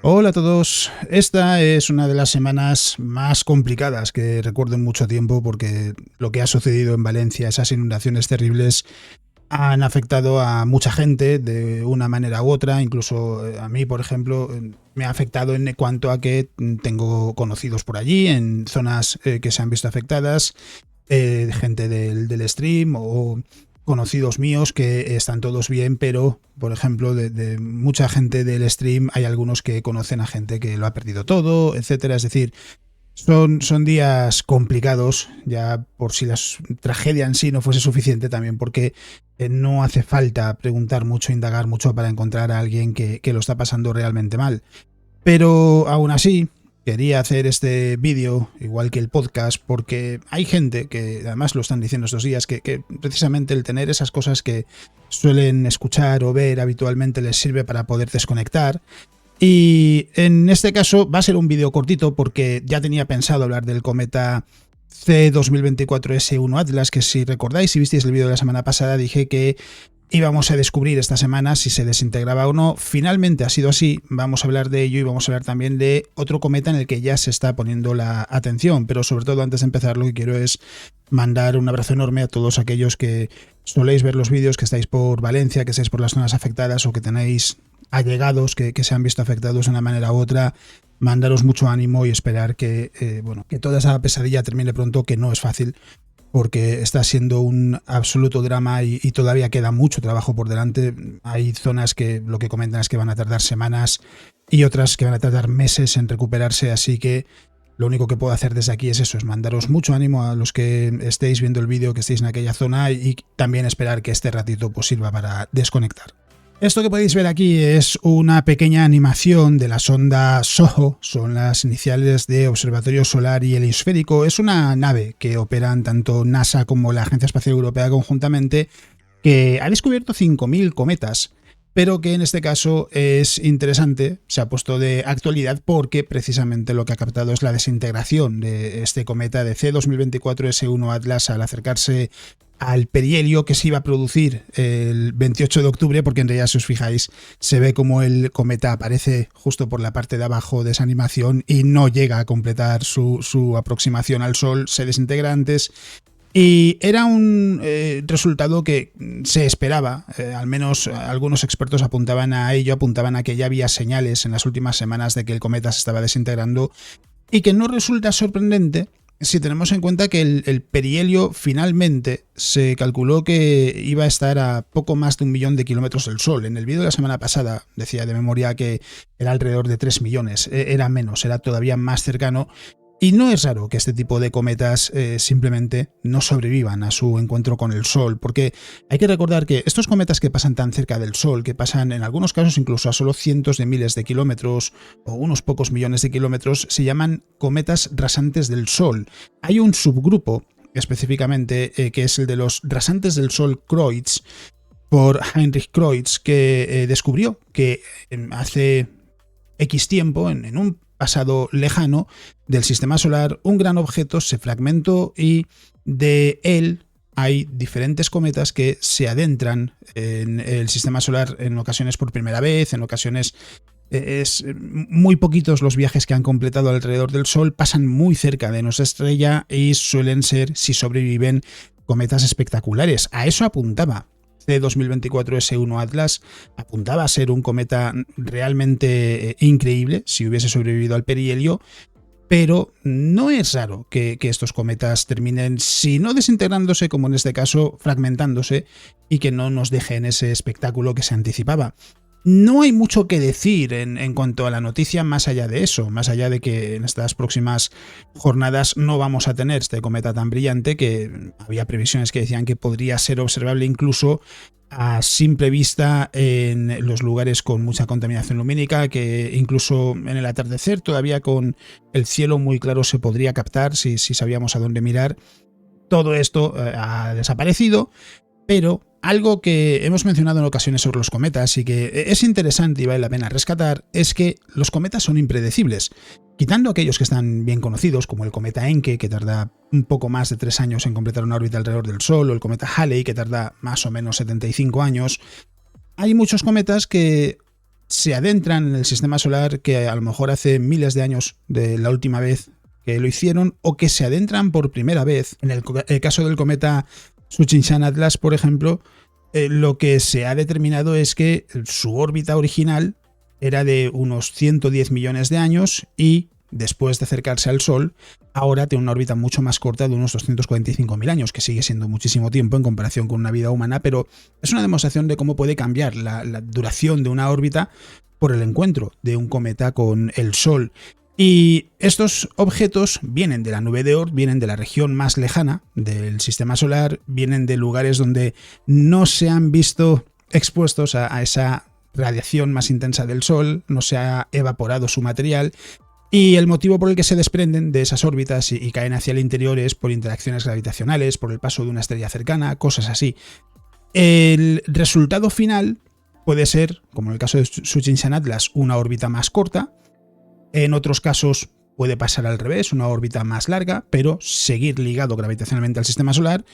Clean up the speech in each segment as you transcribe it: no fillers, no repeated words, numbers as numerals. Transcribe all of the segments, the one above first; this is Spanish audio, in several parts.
Hola a todos. Esta es una de las semanas más complicadas que recuerdo en mucho tiempo porque lo que ha sucedido en Valencia, esas inundaciones terribles, han afectado a mucha gente de una manera u otra. Incluso a mí, por ejemplo, me ha afectado en cuanto a que tengo conocidos por allí, en zonas que se han visto afectadas, gente del stream o conocidos míos que están todos bien, pero por ejemplo de mucha gente del stream hay algunos que conocen a gente que lo ha perdido todo, etcétera. Es decir, son días complicados, ya por si la tragedia en sí no fuese suficiente, también porque no hace falta preguntar mucho, indagar mucho para encontrar a alguien que lo está pasando realmente mal. Pero aún así, quería hacer este vídeo, igual que el podcast, porque hay gente que, además lo están diciendo estos días, que precisamente el tener esas cosas que suelen escuchar o ver habitualmente les sirve para poder desconectar. Y en este caso va a ser un vídeo cortito porque ya tenía pensado hablar del cometa C2024S1 Atlas, que si recordáis, si visteis el vídeo de la semana pasada, dije que íbamos a descubrir esta semana si se desintegraba o no. Finalmente ha sido así, vamos a hablar de ello y vamos a hablar también de otro cometa en el que ya se está poniendo la atención, pero sobre todo antes de empezar lo que quiero es mandar un abrazo enorme a todos aquellos que soléis ver los vídeos, que estáis por Valencia, que estáis por las zonas afectadas o que tenéis allegados que se han visto afectados de una manera u otra. Mandaros mucho ánimo y esperar que toda esa pesadilla termine pronto, que no es fácil, porque está siendo un absoluto drama y todavía queda mucho trabajo por delante. Hay zonas que lo que comentan es que van a tardar semanas y otras que van a tardar meses en recuperarse, así que lo único que puedo hacer desde aquí es eso, es mandaros mucho ánimo a los que estéis viendo el vídeo, que estéis en aquella zona, y también esperar que este ratito pues sirva para desconectar. Esto que podéis ver aquí es una pequeña animación de la sonda SOHO, son las iniciales de Observatorio Solar y Heliosférico. Es una nave que operan tanto NASA como la Agencia Espacial Europea conjuntamente, que ha descubierto 5.000 cometas, pero que en este caso es interesante, se ha puesto de actualidad porque precisamente lo que ha captado es la desintegración de este cometa de C2024S1 Atlas al acercarse al perihelio que se iba a producir el 28 de octubre, porque en realidad, si os fijáis, se ve como el cometa aparece justo por la parte de abajo de esa animación y no llega a completar su aproximación al Sol, se desintegra antes. Y era un resultado que se esperaba, al menos algunos expertos apuntaban a ello, apuntaban a que ya había señales en las últimas semanas de que el cometa se estaba desintegrando, y que no resulta sorprendente si tenemos en cuenta que el perihelio finalmente se calculó que iba a estar a poco más de 1 millón de kilómetros del Sol. En el vídeo de la semana pasada decía de memoria que era alrededor de 3 millones, era menos, era todavía más cercano. Y no es raro que este tipo de cometas simplemente no sobrevivan a su encuentro con el Sol, porque hay que recordar que estos cometas que pasan tan cerca del Sol, que pasan en algunos casos incluso a solo cientos de miles de kilómetros o unos pocos millones de kilómetros, se llaman cometas rasantes del Sol. Hay un subgrupo específicamente que es el de los rasantes del Sol Kreutz, por Heinrich Kreutz, que descubrió que hace X tiempo, en un pasado lejano del sistema solar, un gran objeto se fragmentó y de él hay diferentes cometas que se adentran en el sistema solar en ocasiones por primera vez, en ocasiones es muy poquitos los viajes que han completado alrededor del Sol, pasan muy cerca de nuestra estrella y suelen ser, si sobreviven, cometas espectaculares. A eso apuntaba C2024S1 Atlas, apuntaba a ser un cometa realmente increíble si hubiese sobrevivido al perihelio, pero no es raro que estos cometas terminen, si no desintegrándose, como en este caso, fragmentándose, y que no nos dejen ese espectáculo que se anticipaba. No hay mucho que decir en cuanto a la noticia más allá de eso, más allá de que en estas próximas jornadas no vamos a tener este cometa tan brillante, que había previsiones que decían que podría ser observable incluso a simple vista en los lugares con mucha contaminación lumínica, que incluso en el atardecer todavía con el cielo muy claro se podría captar si sabíamos a dónde mirar. Todo esto ha desaparecido, pero algo que hemos mencionado en ocasiones sobre los cometas y que es interesante y vale la pena rescatar es que los cometas son impredecibles. Quitando aquellos que están bien conocidos, como el cometa Encke, que tarda un poco más de 3 años en completar una órbita alrededor del Sol, o el cometa Halley, que tarda más o menos 75 años, hay muchos cometas que se adentran en el sistema solar, que a lo mejor hace miles de años de la última vez que lo hicieron, o que se adentran por primera vez. En el caso del cometa Tsuchinshan Atlas, por ejemplo, lo que se ha determinado es que su órbita original era de unos 110 millones de años y después de acercarse al Sol, ahora tiene una órbita mucho más corta de unos 245.000 años, que sigue siendo muchísimo tiempo en comparación con una vida humana, pero es una demostración de cómo puede cambiar la duración de una órbita por el encuentro de un cometa con el Sol. Y estos objetos vienen de la nube de Oort, vienen de la región más lejana del sistema solar, vienen de lugares donde no se han visto expuestos a esa radiación más intensa del Sol, no se ha evaporado su material. Y el motivo por el que se desprenden de esas órbitas y caen hacia el interior es por interacciones gravitacionales, por el paso de una estrella cercana, cosas así. El resultado final puede ser, como en el caso de Tsuchinshan Atlas, una órbita más corta. En otros casos puede pasar al revés, una órbita más larga, pero seguir ligado gravitacionalmente al sistema solar,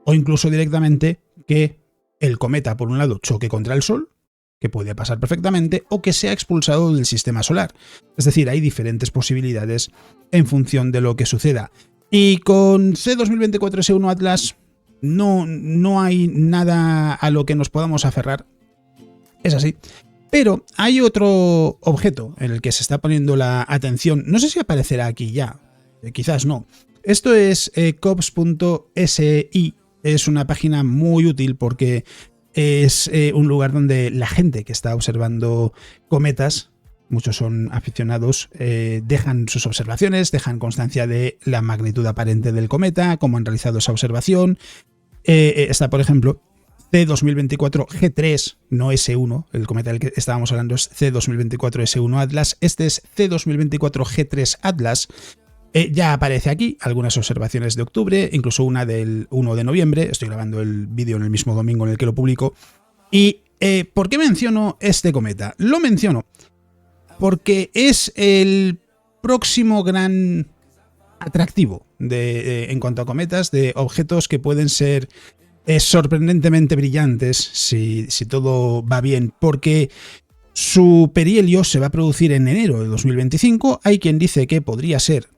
o incluso directamente que el cometa, por un lado, choque contra el Sol, que puede pasar perfectamente, o que sea expulsado del sistema solar. Es decir, hay diferentes posibilidades en función de lo que suceda. Y con C2024S1 Atlas no hay nada a lo que nos podamos aferrar. Es así. Pero hay otro objeto en el que se está poniendo la atención. No sé si aparecerá aquí ya. Quizás no. Esto es COPS.si. Es una página muy útil porque es un lugar donde la gente que está observando cometas, muchos son aficionados, dejan sus observaciones, dejan constancia de la magnitud aparente del cometa, cómo han realizado esa observación. Está, por ejemplo, C2024G3, no S1, el cometa del que estábamos hablando es C2024S1 Atlas, este es C2024G3 Atlas. Ya aparece aquí algunas observaciones de octubre, incluso una del 1 de noviembre. Estoy grabando el vídeo en el mismo domingo en el que lo publico. ¿Y por qué menciono este cometa? Lo menciono porque es el próximo gran atractivo en cuanto a cometas, de objetos que pueden ser sorprendentemente brillantes si todo va bien, porque su perihelio se va a producir en enero de 2025. Hay quien dice que podría ser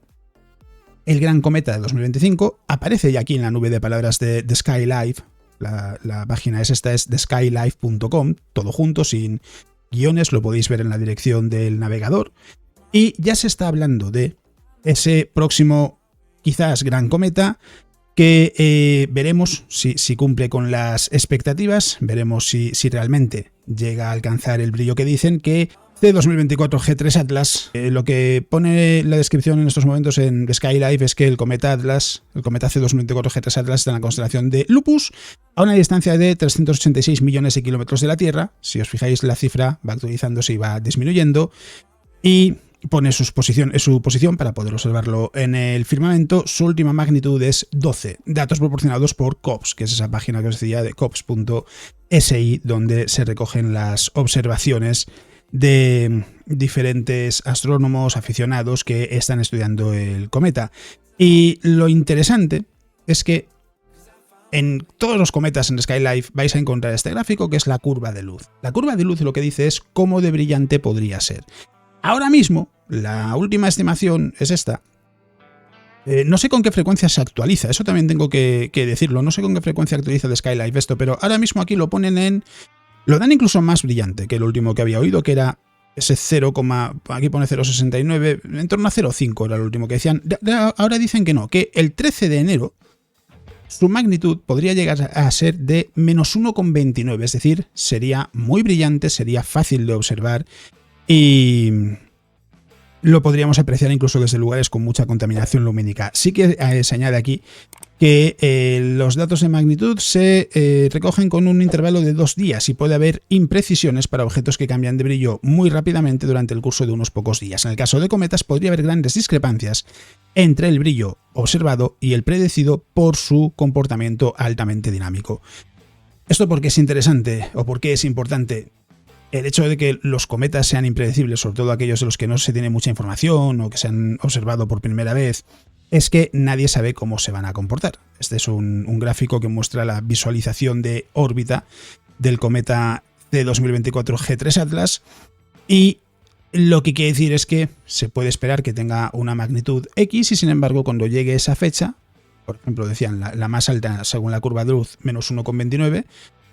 el gran cometa de 2025. Aparece ya aquí en la nube de palabras de Skylife. La página es theskylife.com, todo junto, sin guiones, lo podéis ver en la dirección del navegador. Y ya se está hablando de ese próximo, quizás, gran cometa, que veremos si cumple con las expectativas, veremos si realmente llega a alcanzar el brillo que dicen, que C2024G3 Atlas, lo que pone la descripción en estos momentos en Skylife es que el cometa Atlas, el cometa C2024G3 Atlas, está en la constelación de Lupus, a una distancia de 386 millones de kilómetros de la Tierra. Si os fijáis, la cifra va actualizándose y va disminuyendo, y pone su posición para poder observarlo en el firmamento. Su última magnitud es 12, datos proporcionados por COPS, que es esa página que os decía de COPS.si, donde se recogen las observaciones de diferentes astrónomos aficionados que están estudiando el cometa. Y lo interesante es que en todos los cometas en Skylife vais a encontrar este gráfico, que es la curva de luz. La curva de luz lo que dice es cómo de brillante podría ser. Ahora mismo, la última estimación es esta. No sé con qué frecuencia se actualiza, eso también tengo que decirlo. No sé con qué frecuencia actualiza de Skylife esto, pero ahora mismo aquí lo ponen en... Lo dan incluso más brillante que el último que había oído, que era ese 0, aquí pone 0,69, en torno a 0,5 era lo último que decían. Ahora dicen que no, que el 13 de enero su magnitud podría llegar a ser de menos 1,29, es decir, sería muy brillante, sería fácil de observar y lo podríamos apreciar incluso desde lugares con mucha contaminación lumínica. Sí que se añade aquí que los datos de magnitud se recogen con un intervalo de 2 días y puede haber imprecisiones para objetos que cambian de brillo muy rápidamente durante el curso de unos pocos días. En el caso de cometas podría haber grandes discrepancias entre el brillo observado y el predecido por su comportamiento altamente dinámico. ¿Esto por qué es interesante o por qué es importante? El hecho de que los cometas sean impredecibles, sobre todo aquellos de los que no se tiene mucha información o que se han observado por primera vez, es que nadie sabe cómo se van a comportar. Este es un gráfico que muestra la visualización de órbita del cometa C2024G3 Atlas Y lo que quiere decir es que se puede esperar que tenga una magnitud X y sin embargo cuando llegue esa fecha, por ejemplo decían la más alta según la curva de luz, menos 1,29,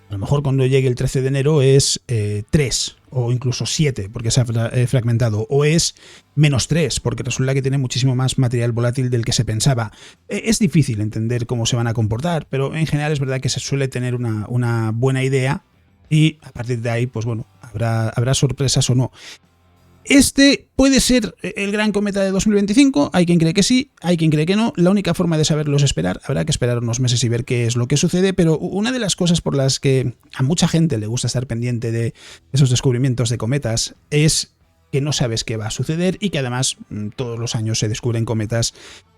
a lo mejor cuando llegue el 13 de enero es 3 o incluso 7 porque se ha fragmentado, o es menos 3 porque resulta que tiene muchísimo más material volátil del que se pensaba. Es difícil entender cómo se van a comportar, pero en general es verdad que se suele tener una buena idea y a partir de ahí, pues bueno, habrá sorpresas o no. Este puede ser el gran cometa de 2025, hay quien cree que sí, hay quien cree que no, la única forma de saberlo es esperar, habrá que esperar unos meses y ver qué es lo que sucede, pero una de las cosas por las que a mucha gente le gusta estar pendiente de esos descubrimientos de cometas es que no sabes qué va a suceder y que además todos los años se descubren cometas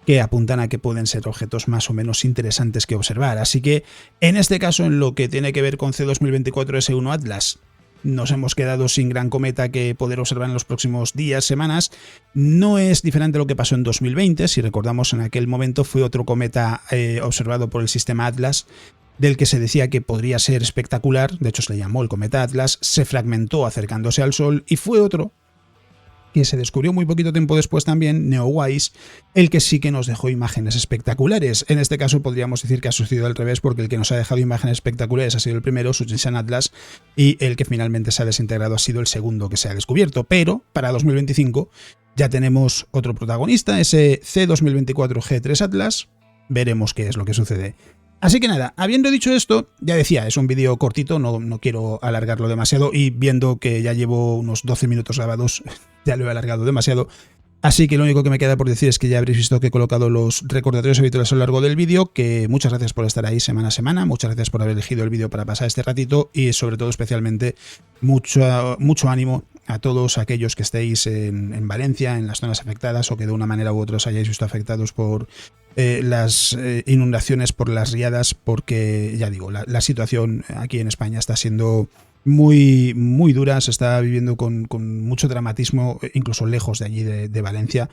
que apuntan a que pueden ser objetos más o menos interesantes que observar, así que en este caso en lo que tiene que ver con C2024 S1 Atlas, nos hemos quedado sin gran cometa que poder observar en los próximos días, semanas. No es diferente a lo que pasó en 2020, si recordamos en aquel momento fue otro cometa observado por el sistema Atlas, del que se decía que podría ser espectacular, de hecho se le llamó el cometa Atlas, se fragmentó acercándose al Sol y fue otro que se descubrió muy poquito tiempo después también, Neowise, el que sí que nos dejó imágenes espectaculares. En este caso podríamos decir que ha sucedido al revés, porque el que nos ha dejado imágenes espectaculares ha sido el primero, Sutchinsan Atlas, y el que finalmente se ha desintegrado ha sido el segundo que se ha descubierto. Pero para 2025 ya tenemos otro protagonista, ese C2024 G3 Atlas. Veremos qué es lo que sucede. Así que nada, habiendo dicho esto, ya decía, es un vídeo cortito, no quiero alargarlo demasiado y viendo que ya llevo unos 12 minutos grabados, ya lo he alargado demasiado. Así que lo único que me queda por decir es que ya habréis visto que he colocado los recordatorios habituales a lo largo del vídeo, que muchas gracias por estar ahí semana a semana, muchas gracias por haber elegido el vídeo para pasar este ratito y sobre todo especialmente mucho ánimo a todos aquellos que estéis en Valencia, en las zonas afectadas o que de una manera u otra os hayáis visto afectados por las inundaciones, por las riadas, porque ya digo, la situación aquí en España está siendo muy, muy dura, se está viviendo con mucho dramatismo, incluso lejos de allí de Valencia,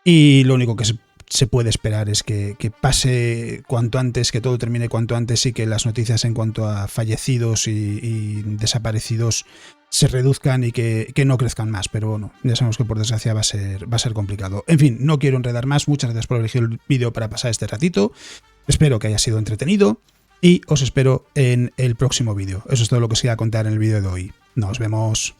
y lo único que se puede esperar es que pase cuanto antes, que todo termine cuanto antes y que las noticias en cuanto a fallecidos y desaparecidos se reduzcan y que no crezcan más, pero bueno, ya sabemos que por desgracia va a ser complicado. En fin, no quiero enredar más, muchas gracias por elegir el vídeo para pasar este ratito, espero que haya sido entretenido y os espero en el próximo vídeo. Eso es todo lo que os quería contar en el vídeo de hoy. Nos vemos.